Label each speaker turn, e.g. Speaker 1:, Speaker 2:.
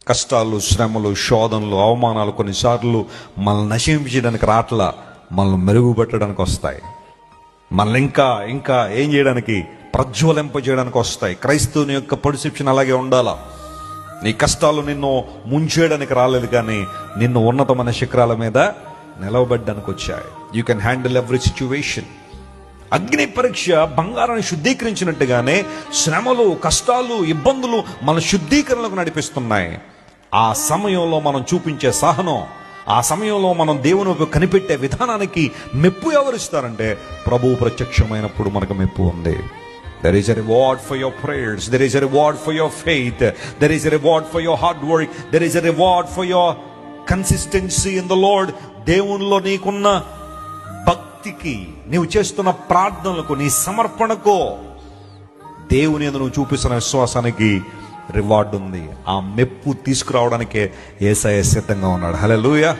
Speaker 1: కష్టాలు, శ్రమలు, శోధనలు, అవమానాలు కొన్నిసార్లు మనల్ని నశించడానికి రాట్లా, మనల్ని మెరుగుపెట్టడానికి వస్తాయి. మనల్ని ఇంకా ఇంకా ఏం చేయడానికి, ప్రజ్వలింపజేయడానికి వస్తాయి. క్రైస్తవుని యొక్క పర్సెప్షన్ అలాగే ఉండాలా. నీ కష్టాలు నిన్ను ముంచేయడానికి రాలేదు, కానీ నిన్ను ఉన్నతమైన శిఖరాల మీద నిలవబెట్టడానికి వచ్చాయి. You can handle every situation. అగ్ని పరీక్ష బంగారాన్ని శుద్ధీకరించినట్టుగానే శ్రమలు, కష్టాలు, ఇబ్బందులు మన శుద్ధీకరణకు నడిపిస్తున్నాయి. ఆ సమయంలో మనం చూపించే సహనం, ఆ సమయంలో మనం దేవుని వైపు కనిపెట్టే విధానానికి మెప్పు ఎవరిస్తారంటే ప్రభువు ప్రత్యక్షమైనప్పుడు మనకు మెప్పు ఉంది. There is a reward for your prayers. There is a reward for your faith. There is a reward for your hard work. There is a reward for your consistency in the Lord. దేవునిలో నీకున్న భక్తికి, నీవు చేస్తున్న ప్రార్థనలకు, నీ సమర్పణకు, దేవుని యందు నువ్వు చూపిస్తున్న విశ్వాసానికి రివార్డు ఉంది. ఆ మెప్పు తీసుకురావడానికే యేసయ్య సిద్ధంగా ఉన్నాడు. హల్లెలూయా.